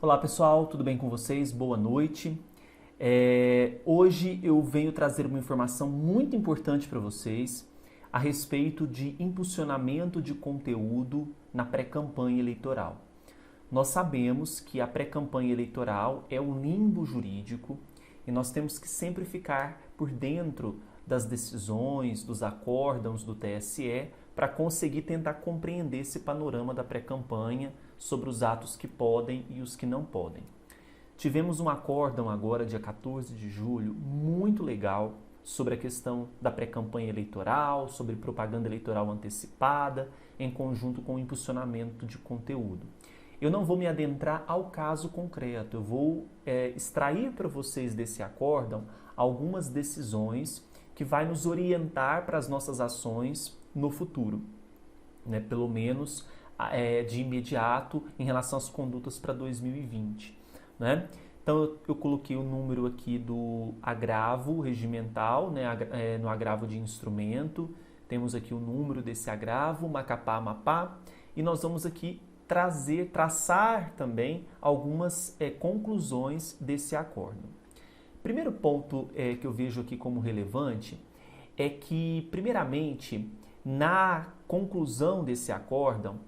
Olá pessoal, tudo bem com vocês? Boa noite. Hoje eu venho trazer uma informação muito importante para vocês a respeito de impulsionamento de conteúdo na pré-campanha eleitoral. Nós sabemos que a pré-campanha eleitoral é um limbo jurídico e nós temos que sempre ficar por dentro das decisões, dos acórdãos do TSE para conseguir tentar compreender esse panorama da pré-campanha sobre os atos que podem e os que não podem. Tivemos um acórdão agora, dia 14 de julho, muito legal sobre a questão da pré-campanha eleitoral, sobre propaganda eleitoral antecipada, em conjunto com o impulsionamento de conteúdo. Eu não vou me adentrar ao caso concreto, eu vou extrair para vocês desse acórdão algumas decisões que vai nos orientar para as nossas ações no futuro, né? Pelo menos de imediato em relação às condutas para 2020. Né? Então eu coloquei o número aqui do agravo regimental, né? No agravo de instrumento, temos aqui o número desse agravo, Macapá, Amapá, e nós vamos aqui traçar também algumas conclusões desse acordo. Primeiro ponto que eu vejo aqui como relevante é que, primeiramente, na conclusão desse acórdão,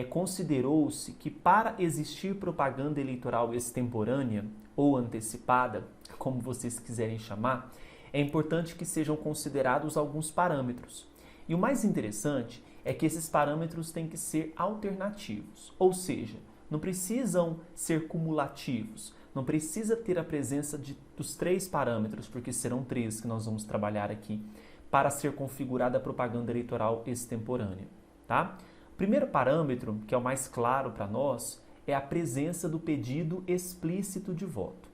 considerou-se que para existir propaganda eleitoral extemporânea ou antecipada, como vocês quiserem chamar, é importante que sejam considerados alguns parâmetros. E o mais interessante é que esses parâmetros têm que ser alternativos, ou seja, não precisam ser cumulativos, não precisa ter a presença dos três parâmetros, porque serão três que nós vamos trabalhar aqui, para ser configurada a propaganda eleitoral extemporânea. Tá? O primeiro parâmetro, que é o mais claro para nós, é a presença do pedido explícito de voto.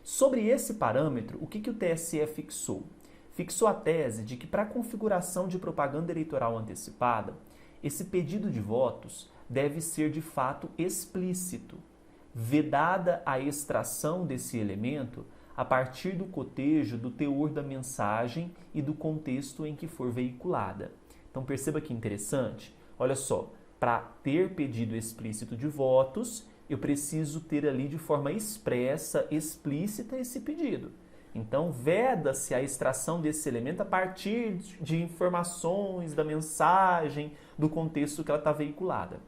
Sobre esse parâmetro, o que o TSE fixou? Fixou a tese de que para a configuração de propaganda eleitoral antecipada, esse pedido de votos deve ser de fato explícito, vedada a extração desse elemento a partir do cotejo do teor da mensagem e do contexto em que for veiculada. Então perceba que interessante, olha só, para ter pedido explícito de votos, eu preciso ter ali de forma expressa, explícita esse pedido. Então veda-se a extração desse elemento a partir de informações da mensagem, do contexto que ela está veiculada.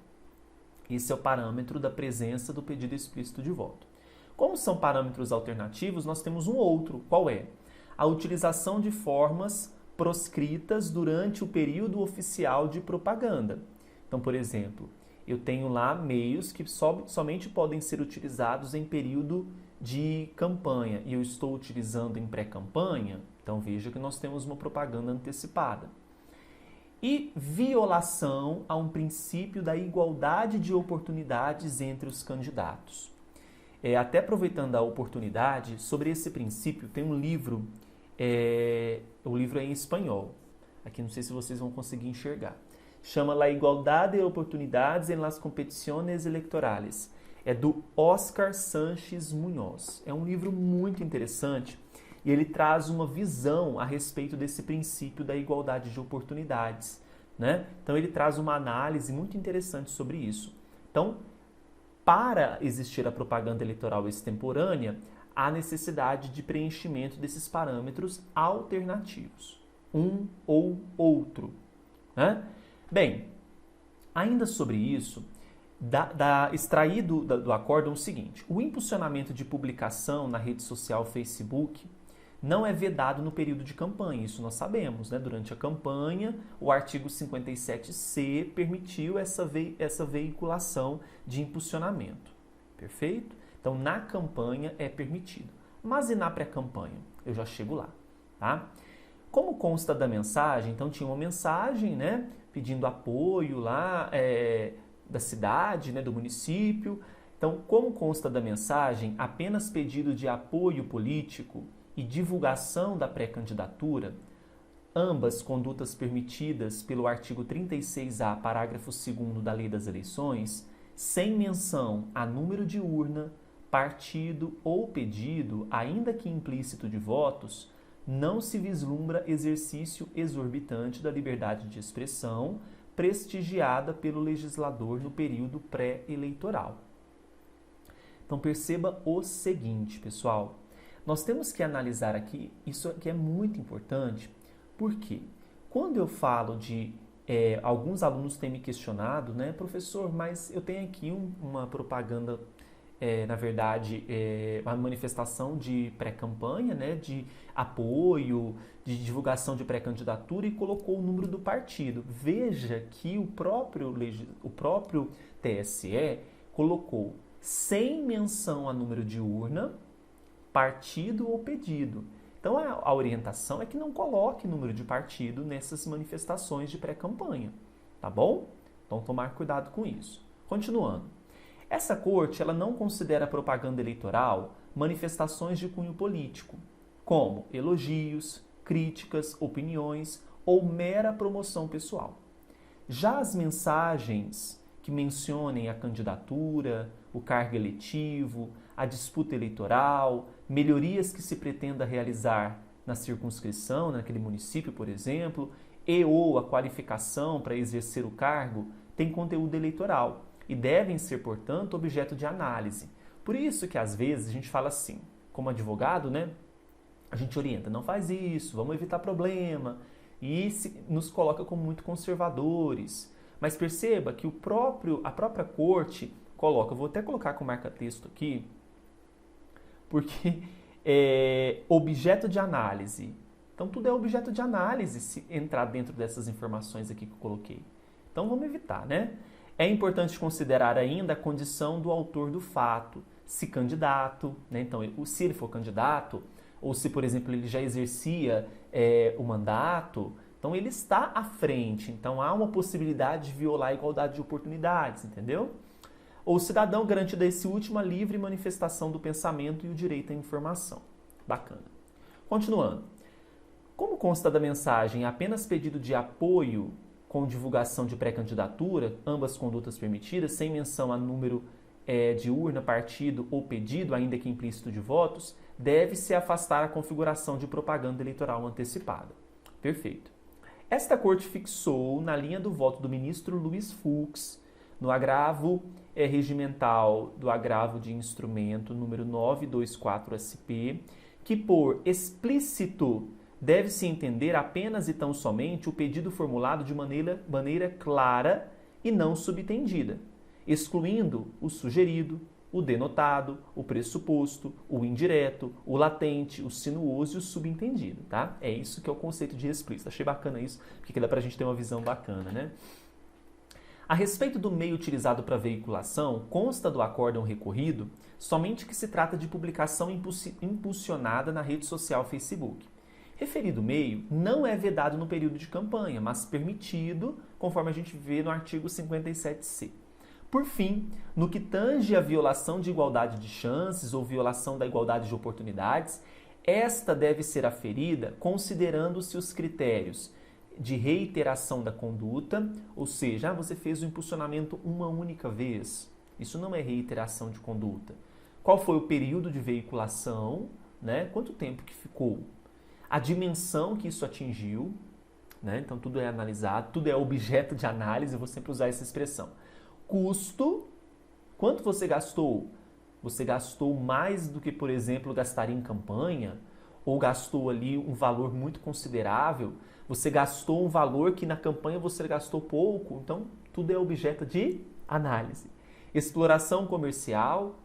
Esse é o parâmetro da presença do pedido explícito de voto. Como são parâmetros alternativos, nós temos um outro. Qual é? A utilização de formas proscritas durante o período oficial de propaganda. Então, por exemplo, eu tenho lá meios que somente podem ser utilizados em período de campanha e eu estou utilizando em pré-campanha, então veja que nós temos uma propaganda antecipada. E violação a um princípio da igualdade de oportunidades entre os candidatos. Até aproveitando a oportunidade, sobre esse princípio tem um livro, o livro é em espanhol, aqui não sei se vocês vão conseguir enxergar. Chama La Igualdade de Oportunidades en las Competiciones Electorales. É do Oscar Sánchez Muñoz. É um livro muito interessante e ele traz uma visão a respeito desse princípio da igualdade de oportunidades. Né? Então ele traz uma análise muito interessante sobre isso. Então, para existir a propaganda eleitoral extemporânea, há necessidade de preenchimento desses parâmetros alternativos. Um ou outro. Né? Bem, ainda sobre isso, extraído do acórdão o seguinte: o impulsionamento de publicação na rede social Facebook não é vedado no período de campanha, isso nós sabemos, né? Durante a campanha, o artigo 57C permitiu essa veiculação de impulsionamento, perfeito? Então, na campanha é permitido, mas e na pré-campanha? Eu já chego lá, tá? Como consta da mensagem, então tinha uma mensagem, né, pedindo apoio lá da cidade, né, do município. Então, como consta da mensagem, apenas pedido de apoio político e divulgação da pré-candidatura, ambas condutas permitidas pelo artigo 36A, parágrafo 2º da Lei das Eleições, sem menção a número de urna, partido ou pedido, ainda que implícito de votos, não se vislumbra exercício exorbitante da liberdade de expressão prestigiada pelo legislador no período pré-eleitoral. Então perceba o seguinte, pessoal. Nós temos que analisar aqui, isso aqui é muito importante, porque quando eu falo de alguns alunos têm me questionado, né, professor, mas eu tenho aqui uma propaganda, na verdade, uma manifestação de pré-campanha, né, de apoio, de divulgação de pré-candidatura e colocou o número do partido. Veja que o próprio TSE colocou sem menção a número de urna, partido ou pedido. Então, a orientação é que não coloque número de partido nessas manifestações de pré-campanha, tá bom? Então, tomar cuidado com isso. Continuando. Essa corte ela não considera propaganda eleitoral manifestações de cunho político, como elogios, críticas, opiniões ou mera promoção pessoal. Já as mensagens que mencionem a candidatura, o cargo eletivo, a disputa eleitoral, melhorias que se pretenda realizar na circunscrição, naquele município, por exemplo, e ou a qualificação para exercer o cargo, tem conteúdo eleitoral e devem ser, portanto, objeto de análise. Por isso que, às vezes, a gente fala assim, como advogado, né? A gente orienta, não faz isso, vamos evitar problema, e nos coloca como muito conservadores. Mas perceba que a própria corte coloca, eu vou até colocar com marca-texto aqui, porque é objeto de análise. Então, tudo é objeto de análise se entrar dentro dessas informações aqui que eu coloquei. Então, vamos evitar, né? É importante considerar ainda a condição do autor do fato, se candidato, né? Então, se ele for candidato, ou se, por exemplo, ele já exercia o mandato, então ele está à frente. Então, há uma possibilidade de violar a igualdade de oportunidades, entendeu? Ou o cidadão garantido a esse último a livre manifestação do pensamento e o direito à informação. Bacana. Continuando. Como consta da mensagem apenas pedido de apoio com divulgação de pré-candidatura, ambas condutas permitidas, sem menção a número de urna, partido ou pedido, ainda que implícito de votos, deve-se afastar a configuração de propaganda eleitoral antecipada. Perfeito. Esta corte fixou, na linha do voto do ministro Luiz Fux, no agravo regimental do agravo de instrumento número 924-SP, que por explícito deve-se entender apenas e tão somente o pedido formulado de maneira clara e não subtendida, excluindo o sugerido, o denotado, o pressuposto, o indireto, o latente, o sinuoso e o subentendido, tá? É isso que é o conceito de explícito. Achei bacana isso, porque dá pra gente ter uma visão bacana, né? A respeito do meio utilizado para veiculação, consta do acórdão recorrido somente que se trata de publicação impulsionada na rede social Facebook. Referido meio não é vedado no período de campanha, mas permitido, conforme a gente vê no artigo 57C. Por fim, no que tange à violação de igualdade de chances ou violação da igualdade de oportunidades, esta deve ser aferida considerando-se os critérios de reiteração da conduta, ou seja, você fez o impulsionamento uma única vez. Isso não é reiteração de conduta. Qual foi o período de veiculação, né? Quanto tempo que ficou? A dimensão que isso atingiu, né? Então tudo é analisado, tudo é objeto de análise, eu vou sempre usar essa expressão. Custo, quanto você gastou? Você gastou mais do que, por exemplo, gastaria em campanha? Ou gastou ali um valor muito considerável? Você gastou um valor que na campanha você gastou pouco? Então, tudo é objeto de análise. Exploração comercial,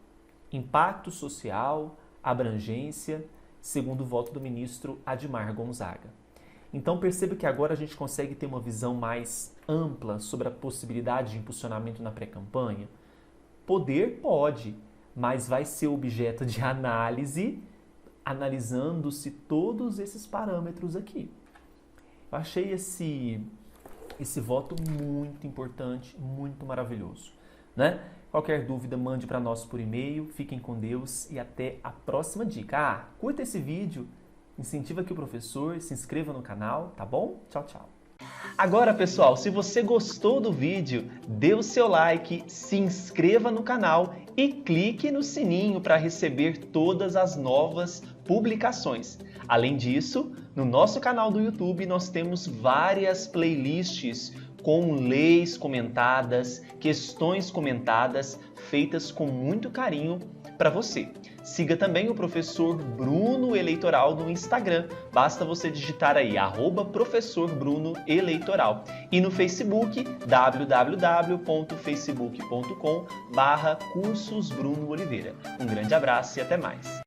impacto social, abrangência, segundo o voto do ministro Admar Gonzaga. Então, perceba que agora a gente consegue ter uma visão mais ampla sobre a possibilidade de impulsionamento na pré-campanha. Poder pode, mas vai ser objeto de análise, analisando-se todos esses parâmetros aqui. Eu achei esse voto muito importante, muito maravilhoso, né? Qualquer dúvida, mande para nós por e-mail. Fiquem com Deus e até a próxima dica. Curta esse vídeo, incentiva aqui o professor, se inscreva no canal, tá bom? Tchau, tchau. Agora, pessoal, se você gostou do vídeo, dê o seu like, se inscreva no canal e clique no sininho para receber todas as novas publicações. Além disso, no nosso canal do YouTube nós temos várias playlists com leis comentadas, questões comentadas, feitas com muito carinho para você. Siga também o professor Bruno Eleitoral no Instagram. Basta você digitar aí @professor Bruno Eleitoral. E no Facebook, www.facebook.com/Cursos Bruno Oliveira. Um grande abraço e até mais.